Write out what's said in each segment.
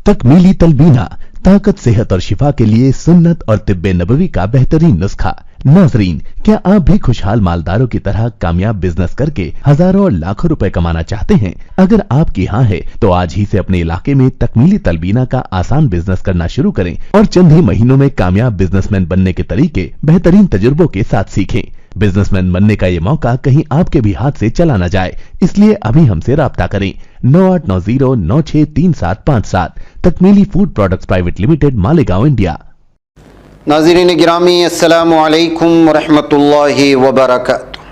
तकमीली तलबीना, ताकत, सेहत और शिफा के लिए सुन्नत और तिब्बे नबवी का बेहतरीन नुस्खा। नाजरीन, क्या आप भी खुशहाल मालदारों की तरह कामयाब बिजनेस करके हजारों और लाखों रुपए कमाना चाहते हैं? अगर आपकी हाँ है तो आज ही से अपने इलाके में तकमीली तलबीना का आसान बिजनेस करना शुरू करें और चंद ही महीनों में कामयाब बिजनेसमैन बनने के तरीके बेहतरीन तजुर्बों के साथ सीखें। बिजनेसमैन बनने का ये मौका कहीं आपके भी हाथ से चला न जाए, इसलिए अभी हमसे राब्ता करें 9890963757। Takmeeli food products private limited, Malegaon, India. नाज़रीन गिरामी, अस्सलामु अलैकुम वरहमतुल्लाहि वबरकातुहू।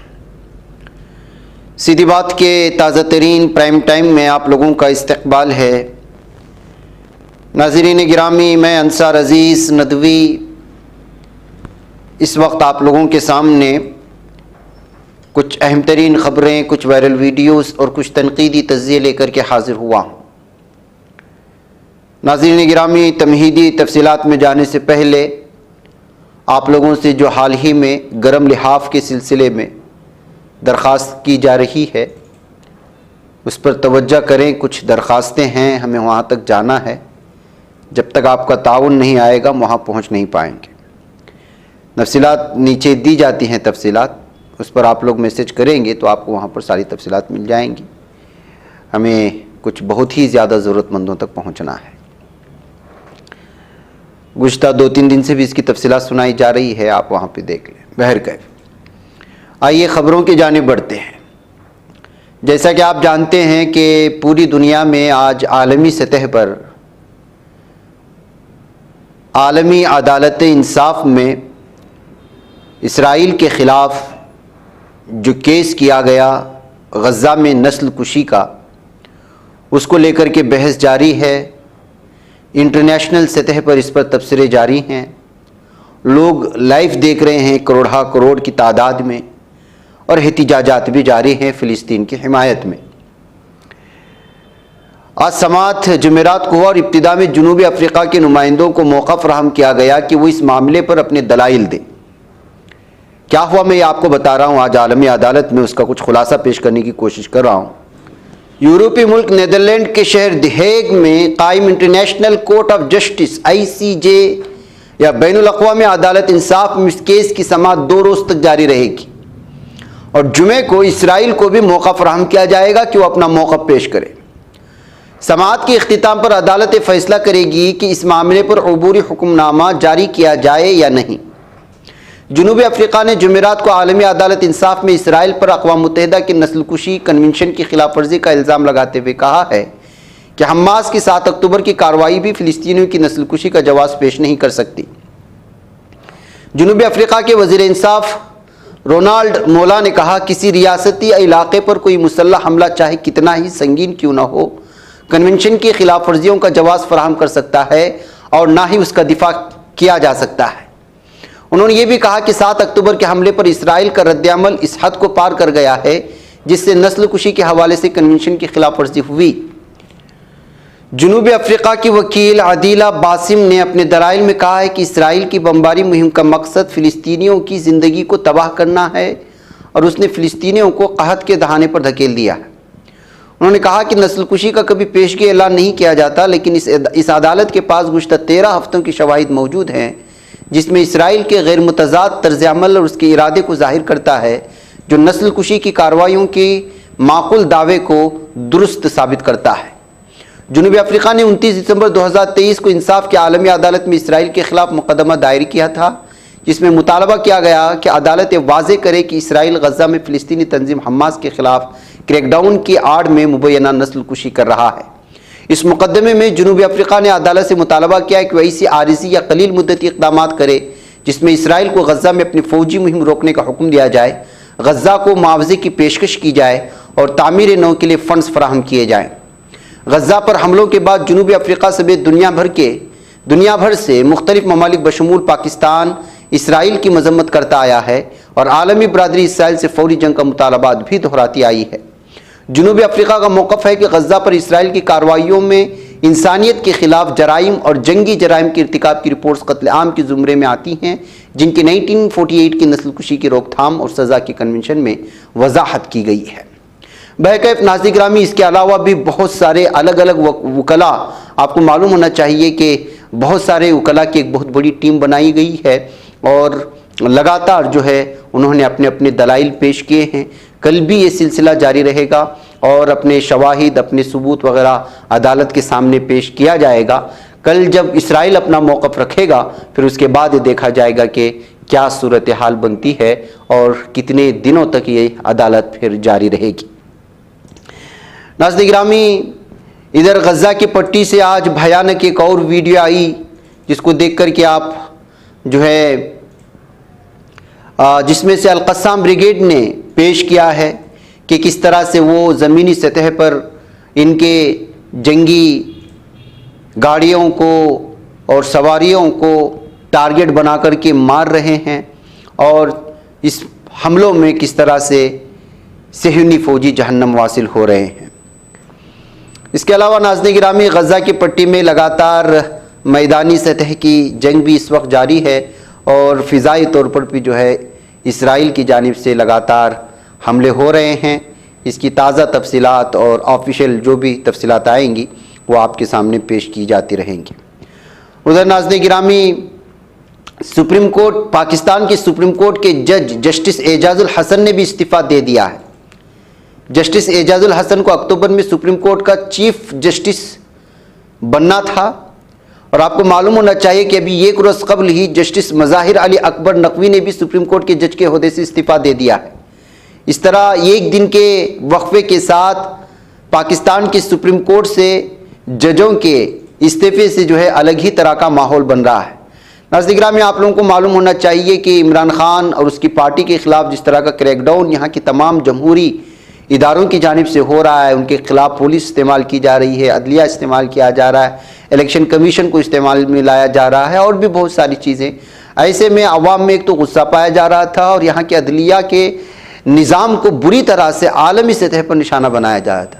सीधी बात के ताज़ा तरीन प्राइम टाइम में आप लोगों का इस्तकबाल है। नाज़रीन गिरामी, मैं अंसार अज़ीज़ नदवी इस वक्त आप लोगों के सामने कुछ अहम तरीन ख़बरें, कुछ वायरल वीडियोस और कुछ तनकीदी तज़्ज़िये लेकर के हाज़िर हुआ हूँ। नाज़रीन गिरामी, तमहीदी तफसीलात में जाने से पहले आप लोगों से जो हाल ही में गरम लिहाफ के सिलसिले में दरख्वास्त की जा रही है उस पर तवज्जो करें। कुछ दरख्वास्तें हैं, हमें वहाँ तक जाना है। जब तक आपका ताउन नहीं आएगा वहाँ पहुँच नहीं पाएंगे। तफसीलात नीचे दी जाती हैं, तफसीलात उस पर आप लोग मैसेज करेंगे तो आपको वहाँ पर सारी तफसीलात मिल जाएंगी। हमें कुछ बहुत ही ज़्यादा ज़रूरतमंदों तक पहुँचना है। गुज़िश्ता 2-3 दिन से भी इसकी तफसीलात सुनाई जा रही है, आप वहाँ पे देख लें। बहरकैफ, आइए ख़बरों की जानिब बढ़ते हैं। जैसा कि आप जानते हैं कि पूरी दुनिया में आज आलमी सतह पर आलमी अदालत इंसाफ में इसराइल के ख़िलाफ़ जो केस किया गया गज़ा में नस्ल कुशी का, उसको लेकर के बहस जारी है। इंटरनेशनल सतह पर इस पर तबसरे जारी हैं। लोग लाइव देख रहे हैं करोड़ा करोड़ की तादाद में, और एहतिजाजात भी जारी हैं फ़िलिस्तीन की हिमायत में। आज समात जुमेरात को और इब्तिदा में जनूबी अफ्रीका के नुमाइंदों को मौका फराहम किया गया कि वो इस मामले पर अपने दलाइल दें। क्या हुआ मैं आपको बता रहा हूँ। आज आलमी अदालत में उसका कुछ खुलासा पेश करने की कोशिश कर रहा हूँ। यूरोपीय मुल्क नीदरलैंड के शहर द हेग में कायम international court of justice ICJ या बैनुल अक़वामी अदालत इंसाफ में इस केस की समाअत 2 रोज़ तक जारी रहेगी और जुमे को इसराइल को भी मौका फराहम किया जाएगा कि वो अपना मौक़िफ़ पेश करे। समाअत के इख्तिताम पर अदालत फ़ैसला करेगी कि इस मामले पर अबूरी हुक्मनामा जारी किया जाए या नहीं। जनूबी अफ्रीका ने जुमेरात को आलमी अदालत इंसाफ में इसराइल पर अक़वाम मुत्तहिदा की नस्ल कुशी कन्वेंशन की खिलाफ वर्जी का इल्ज़ाम लगाते हुए कहा है कि हमास की 7 अक्टूबर की कार्रवाई भी फ़िलिस्तीनियों की नस्ल कुशी का जवाब पेश नहीं कर सकती। जनूबी अफ्रीका के वज़ीर इंसाफ रोनाल्ड मोला ने कहा, किसी रियासती इलाके पर कोई मुसल्लह हमला चाहे कितना ही संगीन क्यों न हो, कन्वेंशन की खिलाफ वर्जियों का जवाब फराहम कर सकता है और ना ही उसका दिफा किया जा सकता है। उन्होंने ये भी कहा कि 7 अक्टूबर के हमले पर इसराइल का रद्दअमल इस हद को पार कर गया है जिससे नस्ल कुशी के हवाले से कन्वेंशन की खिलाफ वर्जी हुई। जनूबी अफ्रीका की वकील अदीला बासिम ने अपने दलाइल में कहा है कि इसराइल की बमबारी मुहिम का मकसद फ़िलिस्तीनियों की ज़िंदगी को तबाह करना है और उसने फ़िलिस्तीनियों को कहत के दहाने पर धकेल दिया है। उन्होंने कहा कि नस्ल कुशी का कभी पेशगी ऐलान नहीं किया जाता, लेकिन इस अदालत के पास गुज़िश्ता 13 हफ्तों की शवाहिद मौजूद हैं जिसमें इसराइल के गैर मुतज़ाद तर्ज़ अमल और उसके इरादे को ज़ाहिर करता है जो नस्ल कुशी की कार्रवाइयों के माक़ूल दावे को दुरुस्त साबित करता है। जनूबी अफ्रीका ने 29 दिसंबर 2023 को इंसाफ की आलमी अदालत में इसराइल के ख़िलाफ़ मुकदमा दायर किया था जिसमें मुतालबा किया गया कि अदालत वाज़े करे कि इसराइल गज़ा में फ़िलिस्तीनी तंजीम हमास के ख़िलाफ़ क्रैकडाउन की आड़ में मुबैना नस्ल कुशी कर रहा है। इस मुकदमे में जनूबी अफ्रीका ने अदालत से मुतालबा किया कि वह ऐसी आरिज़ी या कलील मुद्दती इक़दाम करे जिसमें इसराइल को गज़ा में अपनी फ़ौजी मुहिम रोकने का हुक्म दिया जाए, गज़ा को मुआवजे की पेशकश की जाए और तामीर नौ के लिए फ़ंड्स फराहम किए जाएँ। गज़ा पर हमलों के बाद जनूबी अफ्रीका समेत दुनिया भर से मुख्तलिफ ममालिक बशमूल पाकिस्तान इसराइल की मजम्मत करता आया है और आलमी बरादरी इसराइल से फ़ौरी जंग का मुतालबात भी दोहराती आई है। जनूबी अफ्रीका का मौक़िफ़ है कि गज़ा पर इसराइल की कार्रवाइयों में इंसानियत के ख़िलाफ़ जराइम और जंगी जराइम के इर्तिकाब की रिपोर्ट्स कत्ल आम के ज़ुमरे में आती हैं जिनकी 1948 की नस्ल कुशी की रोकथाम और सज़ा की कन्वेंशन में वजाहत की गई है। बहरकैफ नाज़रीन गिरामी, इसके अलावा भी बहुत सारे अलग अलग वकला, आपको मालूम होना चाहिए कि बहुत सारे वकला की एक बहुत बड़ी टीम बनाई गई है और लगातार जो है उन्होंने अपने अपने दलाइल पेश किए हैं। कल भी ये सिलसिला जारी रहेगा और अपने शवाहिद, अपने सबूत वगैरह अदालत के सामने पेश किया जाएगा। कल जब इसराइल अपना मौक़िफ़ रखेगा फिर उसके बाद ये देखा जाएगा कि क्या सूरत हाल बनती है और कितने दिनों तक ये अदालत फिर जारी रहेगी। नाज़रीन गिरामी, इधर गज़ा की पट्टी से आज भयानक एक और वीडियो आई जिसको देख कर के आप जो है जिसमें से अल-क़स्साम ब्रिगेड ने पेश किया है कि किस तरह से वो ज़मीनी सतह पर इनके जंगी गाड़ियों को और सवारियों को टारगेट बना कर के मार रहे हैं और इस हमलों में किस तरह से सहयूनी फ़ौजी जहन्नम वासिल हो रहे हैं। इसके अलावा नाज़रीन गिरामी, गज़ा की पट्टी में लगातार मैदानी सतह की जंग भी इस वक्त जारी है और फ़िज़ाई तौर पर भी जो है इसराइल की जानिब से लगातार हमले हो रहे हैं। इसकी ताज़ा तफसीलात और ऑफिशियल जो भी तफसीलात आएंगी वो आपके सामने पेश की जाती रहेंगी। उधर नाज़रीन गिरामी, सुप्रीम कोर्ट, पाकिस्तान के सुप्रीम कोर्ट के जज जस्टिस एजाजुल हसन ने भी इस्तीफ़ा दे दिया है। जस्टिस एजाजुल हसन को अक्टूबर में सुप्रीम कोर्ट का चीफ जस्टिस बनना था और आपको मालूम होना चाहिए कि अभी एक रोज़ कबल ही जस्टिस मज़ाहिर अली अकबर नकवी ने भी सुप्रीम कोर्ट के जज के ओहदे से इस्तीफ़ा दे दिया है। इस तरह एक दिन के वक्फे के साथ पाकिस्तान के सुप्रीम कोर्ट से जजों के इस्तीफ़े से जो है अलग ही तरह का माहौल बन रहा है। नाज़रीन गिरामी, आप लोगों को मालूम होना चाहिए कि इमरान खान और उसकी पार्टी के ख़िलाफ़ जिस तरह का क्रैकडाउन यहाँ की तमाम जमहूरी इदारों की जानिब से हो रहा है, उनके ख़िलाफ़ पुलिस इस्तेमाल की जा रही है, अदलिया इस्तेमाल किया जा रहा है, इलेक्शन कमीशन को इस्तेमाल में लाया जा रहा है और भी बहुत सारी चीज़ें। ऐसे में अवाम में एक तो गुस्सा पाया जा रहा था और यहाँ के अदलिया के निज़ाम को बुरी तरह से आलमी सतह पर निशाना बनाया जा रहा था।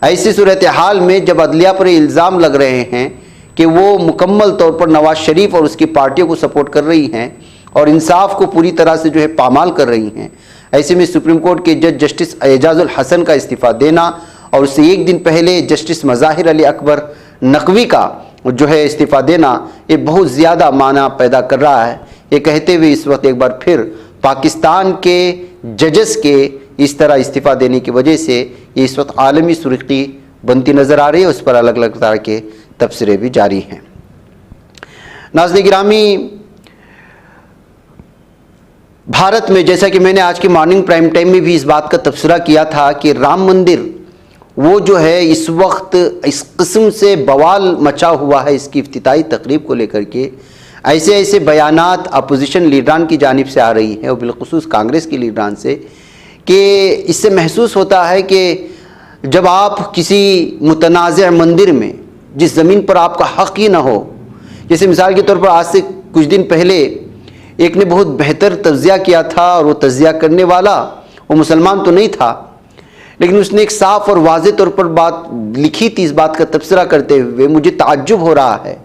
ऐसी सूरत हाल में जब अदलिया पर इल्ज़ाम लग रहे हैं कि वो मुकम्मल तौर पर नवाज शरीफ और उसकी पार्टियों को सपोर्ट कर रही हैं और इंसाफ को पूरी तरह से जो है पामाल कर रही हैं, ऐसे में सुप्रीम कोर्ट के जज जस्टिस एजाजुल हसन का इस्तीफ़ा देना और उससे एक दिन पहले जस्टिस मज़ाहिर अली अकबर नकवी का जो है इस्तीफ़ा देना, ये बहुत ज़्यादा माना पैदा कर रहा है। ये कहते हुए इस वक्त एक बार फिर पाकिस्तान के जजेस के इस तरह इस्तीफ़ा देने की वजह से ये इस वक्त आलमी सुर्खी बनती नज़र आ रही है। उस पर अलग अलग तरह के तबसरे भी जारी हैं। नाज़रीन गिरामी, भारत में जैसा कि मैंने आज की मॉर्निंग प्राइम टाइम में भी इस बात का तबसरा किया था कि राम मंदिर वो जो है इस वक्त इस किस्म से बवाल मचा हुआ है इसकी इफ्तिताई तकरीब को लेकर के। ऐसे ऐसे बयानात अपोजिशन लीडरान की जानिब से आ रही हैं और बिलखुसूस कांग्रेस की लीडरान से कि इससे महसूस होता है कि जब आप किसी मुतनाज़ मंदिर में जिस ज़मीन पर आपका हक़ ही ना हो, जैसे मिसाल के तौर पर आज से कुछ दिन पहले एक ने बहुत बेहतर तज़िया किया था और वो तज़िया करने वाला वो मुसलमान तो नहीं था, लेकिन उसने एक साफ़ और वाज़ेह तौर पर बात लिखी थी। इस बात का तबसरा करते हुए मुझे ताज्जुब हो रहा है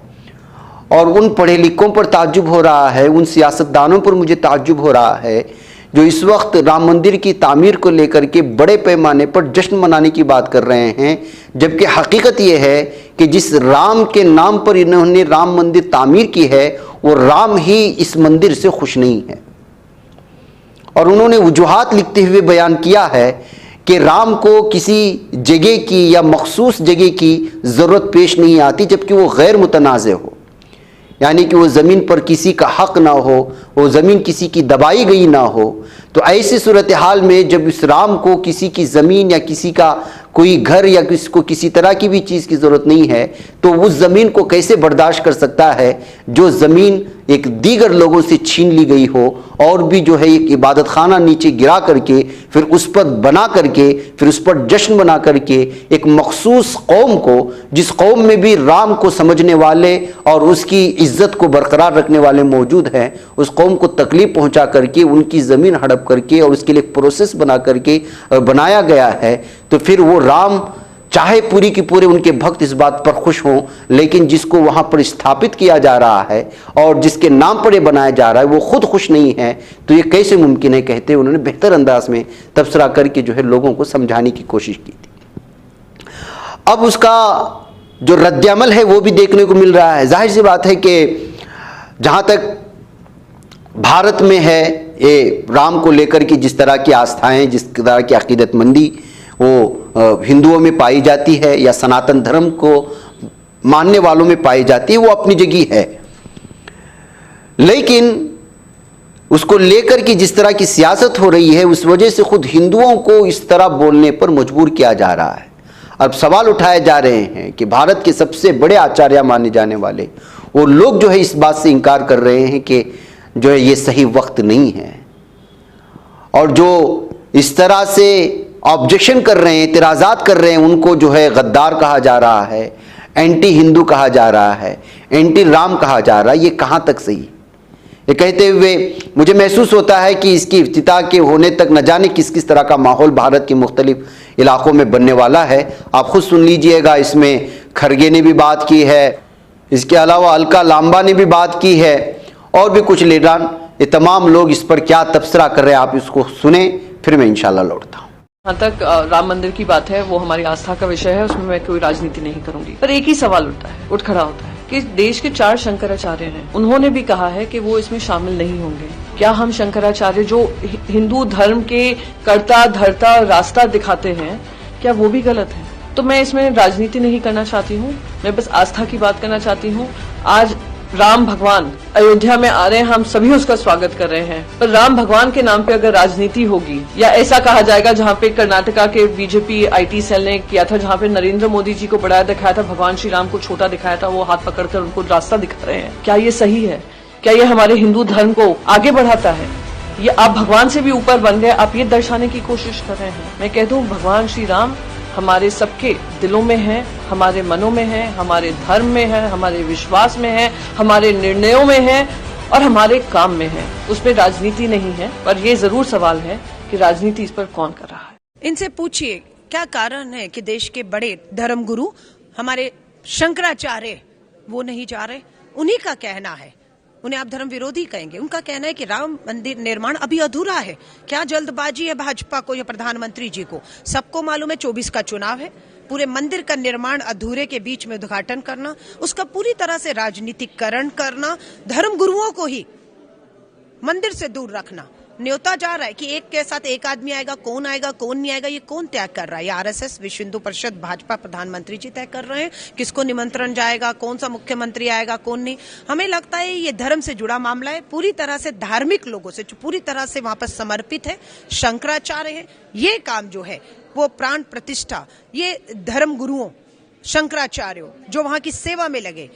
और उन पढ़े लिखों पर ताज्जुब हो रहा है, उन सियासतदानों पर मुझे ताज्जुब हो रहा है जो इस वक्त राम मंदिर की तामीर को लेकर के बड़े पैमाने पर जश्न मनाने की बात कर रहे हैं, जबकि हकीकत ये है कि जिस राम के नाम पर इन्होंने राम मंदिर तामीर की है वो राम ही इस मंदिर से खुश नहीं है। और उन्होंने वजूहात लिखते हुए बयान किया है कि राम को किसी जगह की या मखसूस जगह की ज़रूरत पेश नहीं आती जबकि वो गैर मुतनाज़ हो, यानी कि वो ज़मीन पर किसी का हक़ ना हो, वो ज़मीन किसी की दबाई गई ना हो। तो ऐसी सूरत हाल में जब इस राम को किसी की ज़मीन या किसी का कोई घर या किसी को किसी तरह की भी चीज़ की ज़रूरत नहीं है तो उस ज़मीन को कैसे बर्दाश्त कर सकता है जो ज़मीन एक दीगर लोगों से छीन ली गई हो और भी जो है एक इबादत खाना नीचे गिरा करके फिर उस पर बना करके फिर उस पर जश्न बना करके एक मखसूस कौम को, जिस कौम में भी राम को समझने वाले और उसकी इज़्ज़त को बरकरार रखने वाले मौजूद हैं, उस कौम को तकलीफ़ पहुँचा करके उनकी ज़मीन हड़प करके और उसके लिए प्रोसेस बना करके बनाया गया है, तो फिर वो राम चाहे पूरी की पूरे उनके भक्त इस बात पर खुश हों, लेकिन जिसको वहां पर स्थापित किया जा रहा है और जिसके नाम पर बनाया जा रहा है वो खुद खुश नहीं है, तो ये कैसे मुमकिन है, कहते उन्होंने बेहतर अंदाज में तबसरा करके जो है लोगों को समझाने की कोशिश की थी। अब उसका जो रद्द-ए-अमल है वो भी देखने को मिल रहा है। जाहिर सी बात है कि जहां तक भारत में है ये राम को लेकर की जिस तरह की आस्थाएं, जिस तरह की अकीदतमंदी वो हिंदुओं में पाई जाती है या सनातन धर्म को मानने वालों में पाई जाती है, वो अपनी जगह है, लेकिन उसको लेकर की जिस तरह की सियासत हो रही है उस वजह से खुद हिंदुओं को इस तरह बोलने पर मजबूर किया जा रहा है। अब सवाल उठाए जा रहे हैं कि भारत के सबसे बड़े आचार्य माने जाने वाले वो लोग जो है इस बात से इनकार कर रहे हैं कि जो है ये सही वक्त नहीं है, और जो इस तरह से ऑब्जेक्शन कर रहे हैं, इतराज़ात कर रहे हैं, उनको जो है गद्दार कहा जा रहा है, एंटी हिंदू कहा जा रहा है, एंटी राम कहा जा रहा है। ये कहाँ तक सही? ये कहते हुए मुझे महसूस होता है कि इसकी इफ्तिताह के होने तक न जाने किस किस तरह का माहौल भारत के मुख्तलिफ इलाकों में बनने वाला है। आप खुद सुन लीजिएगा, इसमें खरगे ने भी बात की है, इसके अलावा अलका लांबा ने भी बात की है, और भी कुछ लीडरान, ये तमाम लोग इस पर क्या तबसरा कर रहे हैं आप इसको सुने, फिर मैं इंशाल्लाह लौटता हूँ। जहाँ तक राम मंदिर की बात है वो हमारी आस्था का विषय है, उसमें मैं कोई राजनीति नहीं करूंगी, पर एक ही सवाल उठ खड़ा होता है कि देश के 4 शंकराचार्य हैं, उन्होंने भी कहा है कि वो इसमें शामिल नहीं होंगे। क्या हम शंकराचार्य जो हिंदू धर्म के कर्ता धर्ता रास्ता दिखाते हैं, क्या वो भी गलत है? तो मैं इसमें राजनीति नहीं करना चाहती हूँ, मैं बस आस्था की बात करना चाहती हूँ। आज राम भगवान अयोध्या में आ रहे हैं, हम सभी उसका स्वागत कर रहे हैं, पर राम भगवान के नाम पे अगर राजनीति होगी या ऐसा कहा जाएगा जहाँ पे कर्नाटका के बीजेपी आईटी सेल ने किया था, जहाँ पे नरेंद्र मोदी जी को बड़ा दिखाया था, भगवान श्री राम को छोटा दिखाया था, वो हाथ पकड़कर उनको रास्ता दिखा रहे हैं, क्या ये सही है? क्या ये हमारे हिंदू धर्म को आगे बढ़ाता है? ये आप भगवान से भी ऊपर बन गए, आप ये दर्शाने की कोशिश कर रहे हैं। मैं कहता हूँ भगवान श्री राम हमारे सबके दिलों में है, हमारे मनों में है, हमारे धर्म में है, हमारे विश्वास में है, हमारे निर्णयों में है और हमारे काम में है। उसमें राजनीति नहीं है, पर यह जरूर सवाल है कि राजनीति इस पर कौन कर रहा है। इनसे पूछिए क्या कारण है कि देश के बड़े धर्मगुरु हमारे शंकराचार्य वो नहीं जा रहे। उन्हीं का कहना है, उन्हें आप धर्म विरोधी कहेंगे, उनका कहना है कि राम मंदिर निर्माण अभी अधूरा है। क्या जल्दबाजी है भाजपा को या प्रधानमंत्री जी को? सबको मालूम है 24 का चुनाव है, पूरे मंदिर का निर्माण अधूरे के बीच में उद्घाटन करना, उसका पूरी तरह से राजनीतिकरण करना, धर्म गुरुओं को ही मंदिर से दूर रखना। न्योता जा रहा है कि एक के साथ एक आदमी आएगा, कौन नहीं आएगा, ये कौन तय कर रहा है? ये आरएसएस, विश्व हिंदू परिषद, भाजपा, प्रधानमंत्री जी तय कर रहे हैं किसको निमंत्रण जाएगा, कौन सा मुख्यमंत्री आएगा, कौन नहीं। हमें लगता है ये धर्म से जुड़ा मामला है, पूरी तरह से धार्मिक लोगों से पूरी तरह से वहां पर समर्पित है, शंकराचार्य है। ये काम जो है वो प्राण प्रतिष्ठा, ये धर्म गुरुओं शंकराचार्यों जो वहां की सेवा में लगे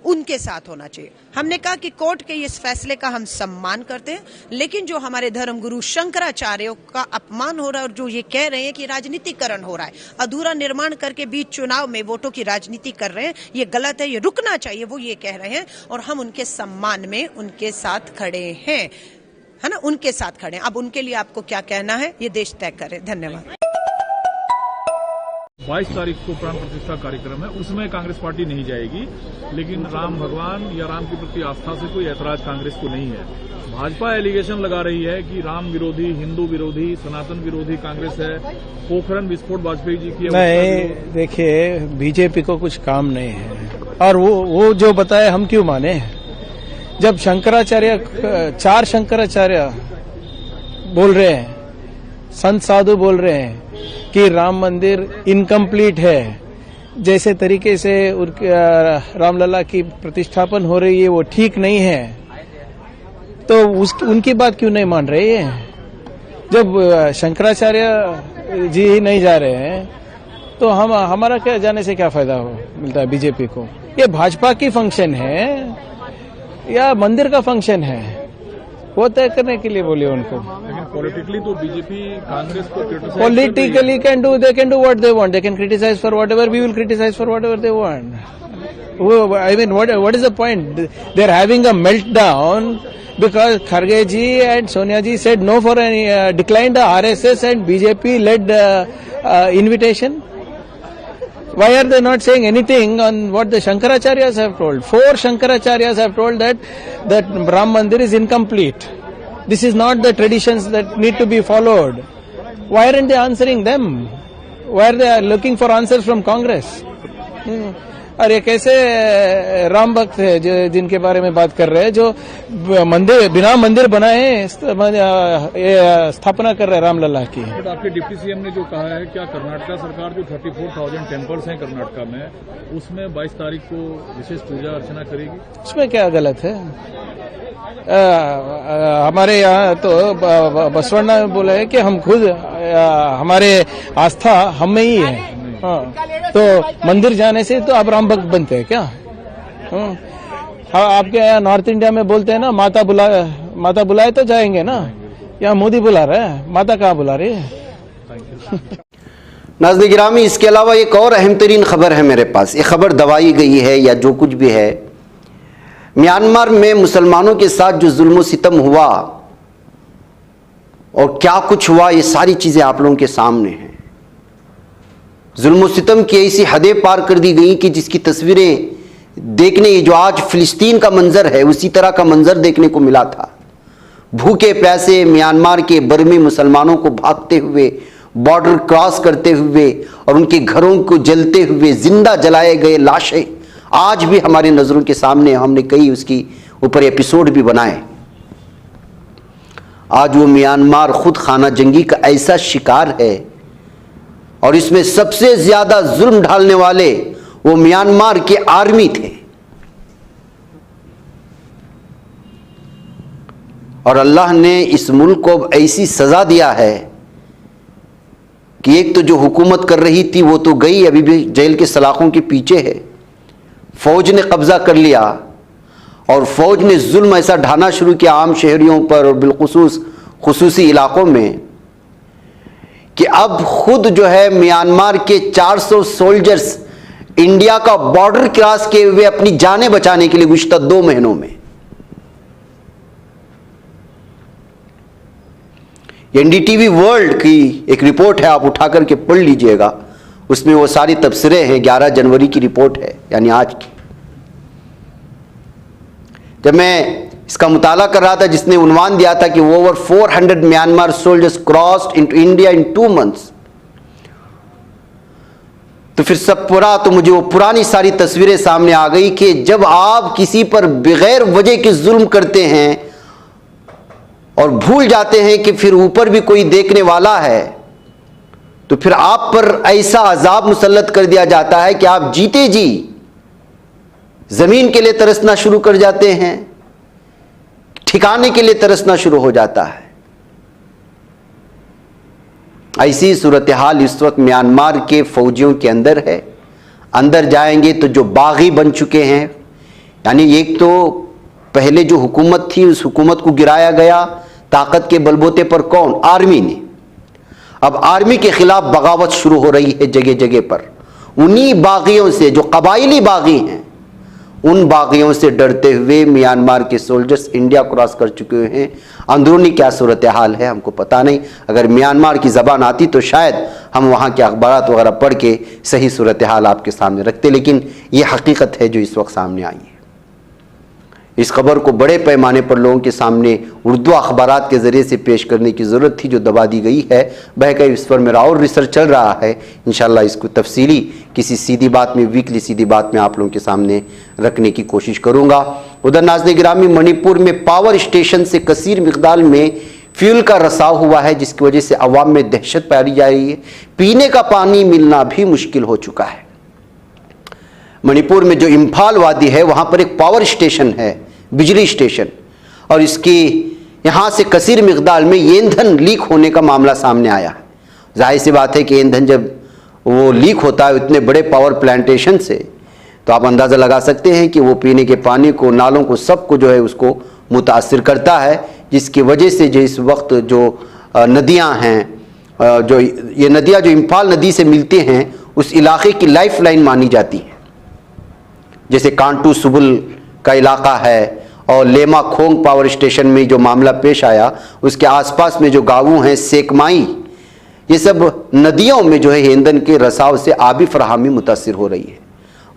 उनके साथ होना चाहिए। हमने कहा कि कोर्ट के इस फैसले का हम सम्मान करते हैं, लेकिन जो हमारे धर्मगुरु शंकराचार्यों का अपमान हो रहा है और जो ये कह रहे हैं कि राजनीतिकरण हो रहा है, अधूरा निर्माण करके बीच चुनाव में वोटों की राजनीति कर रहे हैं, ये गलत है, ये रुकना चाहिए, वो ये कह रहे हैं और हम उनके सम्मान में उनके साथ खड़े हैं, है ना, उनके साथ खड़े हैं। अब उनके लिए आपको क्या कहना है ये देश तय करे। धन्यवाद। 22 तारीख को प्राण प्रतिष्ठा कार्यक्रम है, उसमें कांग्रेस पार्टी नहीं जाएगी, लेकिन राम भगवान या राम के प्रति आस्था से कोई ऐतराज कांग्रेस को नहीं है। भाजपा एलिगेशन लगा रही है कि राम विरोधी, हिंदू विरोधी, सनातन विरोधी कांग्रेस है, पोखरण विस्फोट वाजपेयी जी की। नहीं, देखिए बीजेपी को कुछ काम नहीं है और वो जो बताए हम क्यों माने। जब शंकराचार्य 4 शंकराचार्य बोल रहे हैं, संत साधु बोल रहे हैं कि राम मंदिर इनकम्प्लीट है, जैसे तरीके से रामलला की प्रतिष्ठापन हो रही है वो ठीक नहीं है, तो उनकी बात क्यों नहीं मान रहे हैं? जब शंकराचार्य जी ही नहीं जा रहे हैं तो हमारा क्या जाने से क्या फायदा मिलता है बीजेपी को? ये भाजपा की फंक्शन है या मंदिर का फंक्शन है, वो तय करने के लिए बोलिए उनको। लेकिन पॉलिटिकली तो बीजेपी कांग्रेस को criticise, politically they can do what they want. They can criticize for whatever. We will criticize for whatever they want. I mean, what is the point? They are having a meltdown because Kharge ji and Sonia ji said no for any declined the RSS and BJP led invitation. Why are they not saying anything on what the Shankaracharyas have told? 4 Shankaracharyas have told that Ram Mandir is incomplete. This is not the traditions that need to be followed. Why aren't they answering them? Why are they looking for answers from Congress? और ये कैसे राम भक्त है जिनके बारे में बात कर रहे हैं, जो मंदिर बिना मंदिर बनाए स्थापना कर रहे हैं रामलला की। बट आपके डिप्टी सीएम ने जो कहा है, क्या कर्नाटका सरकार जो 34,000 टेम्पल्स हैं कर्नाटका में, उसमें 22 तारीख को विशेष पूजा अर्चना करेगी? उसमें क्या गलत है? हमारे यहाँ तो बसवण्णा ने बोला है कि हम खुद हमारे आस्था हम में ही है। हाँ, तो मंदिर जाने से तो आप राम भक्त बनते हैं क्या? हाँ, आपके यहाँ नॉर्थ इंडिया में बोलते हैं ना, माता बुलाए तो जाएंगे ना। यहाँ मोदी बुला रहा है, माता कहाँ बुला रही है? नाज़रीन गिरामी, इसके अलावा एक और अहम तरीन खबर है मेरे पास। ये खबर दबाई गई है या जो कुछ भी है, म्यांमार में मुसलमानों के साथ जो जुल्म सितम हुआ और क्या कुछ हुआ, ये सारी चीजें आप लोगों के सामने हैं। जुल्म सितम की ऐसी हदें पार कर दी गई कि जिसकी तस्वीरें देखने, जो आज फिलिस्तीन का मंजर है, उसी तरह का मंजर देखने को मिला था। भूखे प्यासे म्यांमार के बर्मी मुसलमानों को भागते हुए, बॉर्डर क्रॉस करते हुए और उनके घरों को जलते हुए जिंदा जलाए गए लाशें आज भी हमारी नजरों के सामने। हमने कई उसकी ऊपर एपिसोड भी बनाए। आज वो म्यांमार खुद खाना जंगी का ऐसा शिकार है और इसमें सबसे ज्यादा जुल्म ढालने वाले वो म्यांमार के आर्मी थे। और अल्लाह ने इस मुल्क को ऐसी सजा दिया है कि एक तो जो हुकूमत कर रही थी वो तो गई, अभी भी जेल के सलाखों के पीछे है। फौज ने कब्जा कर लिया और फौज ने जुल्म ऐसा ढाना शुरू किया आम शहरियों पर और बिलखुसूस खुसूसी इलाकों में कि अब खुद जो है म्यांमार के 400 सोल्जर्स इंडिया का बॉर्डर क्रॉस किए हुए अपनी जानें बचाने के लिए गुज़िश्ता 2 महीनों में, एनडीटीवी वर्ल्ड की एक रिपोर्ट है, आप उठा करके पढ़ लीजिएगा। उसमें वो सारी तबसरे हैं, 11 जनवरी की रिपोर्ट है, यानी आज की। जब मैं इसका मुताला कर रहा था, जिसने उन्वान दिया था कि over 400 Myanmar soldiers crossed into India in 2 months, तो फिर सब पूरा तो मुझे वो पुरानी सारी तस्वीरें सामने आ गई कि जब आप किसी पर बगैर वजह के जुल्म करते हैं और भूल जाते हैं कि फिर ऊपर भी कोई देखने वाला है, तो फिर आप पर ऐसा अजाब मुसल्लत कर दिया जाता है कि आप जीते जी जमीन के लिए तरसना शुरू कर जाते हैं, ठिकाने के लिए तरसना शुरू हो जाता है। ऐसी सूरत हाल इस वक्त म्यांमार के फौजियों के अंदर है। अंदर जाएंगे तो जो बागी बन चुके हैं, यानी एक तो पहले जो हुकूमत थी उस हुकूमत को गिराया गया ताकत के बलबूते पर, कौन? आर्मी ने। अब आर्मी के खिलाफ बगावत शुरू हो रही है जगह जगह पर। उन्हीं बागियों से, जो कबाइली बागी हैं, उन बागियों से डरते हुए म्यांमार के सोल्जर्स इंडिया क्रॉस कर चुके हैं। अंदरूनी क्या सूरत हाल है हमको पता नहीं। अगर म्यांमार की ज़बान आती तो शायद हम वहाँ के अखबारात वगैरह पढ़ के सही सूरत हाल आपके सामने रखते, लेकिन ये हकीकत है जो इस वक्त सामने आई है। इस खबर को बड़े पैमाने पर लोगों के सामने उर्दू अखबारात के ज़रिए से पेश करने की ज़रूरत थी, जो दबा दी गई है। बहरकैफ इस पर मेरा और रिसर्च चल रहा है, इंशाअल्लाह इसको तफसीली किसी सीधी बात में, वीकली सीधी बात में आप लोगों के सामने रखने की कोशिश करूँगा। उधर नाज़रीन गिरामी, मणिपुर में पावर स्टेशन से कसीर मिक़दार में फ्यूल का रसाव हुआ है, जिसकी वजह से अवाम में दहशत पाई जा रही है। पीने का पानी मिलना भी मुश्किल हो चुका है। मणिपुर में जो इम्फाल वादी है वहाँ पर एक पावर स्टेशन है, बिजली स्टेशन, और इसकी यहाँ से कसीर मिक़दार में ईंधन लीक होने का मामला सामने आया है। जाहिर सी बात है कि ईंधन जब वो लीक होता है इतने बड़े पावर प्लांटेशन से, तो आप अंदाज़ा लगा सकते हैं कि वो पीने के पानी को, नालों को, सबको जो है उसको मुतासिर करता है, जिसकी वजह से जो इस वक्त जो नदियाँ हैं, जो ये नदियाँ जो इम्फाल नदी से मिलती हैं, उस इलाके की लाइफ लाइन मानी जाती हैं। जैसे कांटू सुबुल का इलाका है और लेमा खोंग पावर स्टेशन में जो मामला पेश आया, उसके आसपास में जो गाँव हैं, सेकमाई, ये सब नदियों में जो है ईंधन के रसाव से आबी फराहमी मुतासिर हो रही है।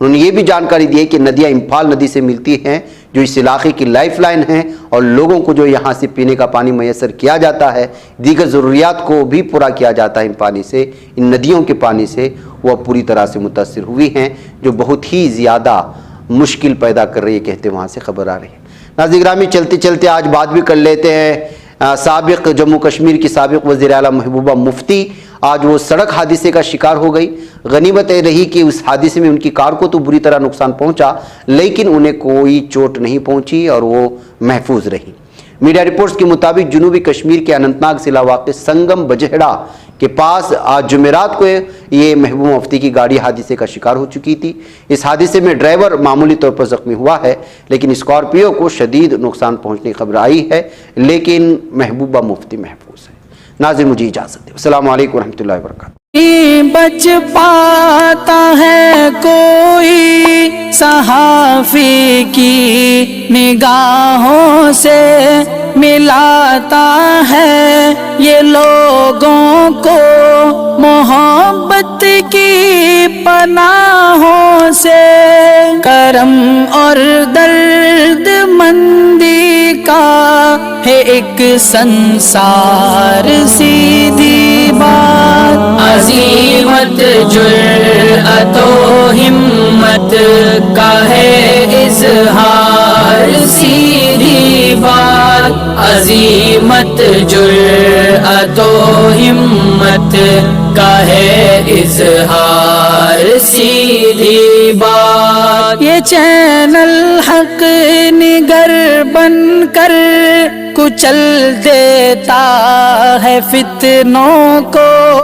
उन्होंने ये भी जानकारी दी है कि नदियाँ इम्फाल नदी से मिलती हैं जो इस इलाके की लाइफ लाइन है, और लोगों को जो यहाँ से पीने का पानी मैसर किया जाता है, दीगर ज़रूरियात को भी पूरा किया जाता है इन पानी से, इन नदियों के पानी से, वह पूरी तरह से मुतासिर हुई हैं, जो बहुत ही ज़्यादा मुश्किल पैदा कर रही है, कहते वहाँ से खबर आ रही है। नाज़रीन गिरामी, चलते चलते आज बात भी कर लेते हैं साबिक़ जम्मू कश्मीर की साबिक़ वज़ीर आला महबूबा मुफ्ती। आज वो सड़क हादसे का शिकार हो गई। गनीमत ये रही कि उस हादसे में उनकी कार को तो बुरी तरह नुकसान पहुंचा, लेकिन उन्हें कोई चोट नहीं पहुंची और वो महफूज रही। मीडिया रिपोर्ट्स के मुताबिक जनूबी कश्मीर के अनंतनाग जिला वाक़ संगम बजहड़ा के पास आज जुमेरात को ये महबूबा मुफ्ती की गाड़ी हादसे का शिकार हो चुकी थी। इस हादसे में ड्राइवर मामूली तौर पर जख्मी हुआ है, लेकिन स्कॉर्पियो को शदीद नुकसान पहुंचने की खबर आई है, लेकिन महबूबा मुफ्ती महफूज है। नाज़रीन, मुझे इजाज़त दें। अस्सलामु अलैकुम रहमतुल्लाहि व बरकातहू। बच पाता है कोई सहाफ़ी की निगाहों से, मिलाता है ये लोगों को मोहब्बत की पनाहों से। करम और दर्द मंदी का है एक संसार, सीधी बात अज़ीमत जुर्अतो हिम्मत का है इज़हार, सीधी बात अज़ीमत जुर्अतो हिम्मत का है इज़हार, सीधी बात। ये चैनल हक निगर बनकर कुचल देता है फितनों को।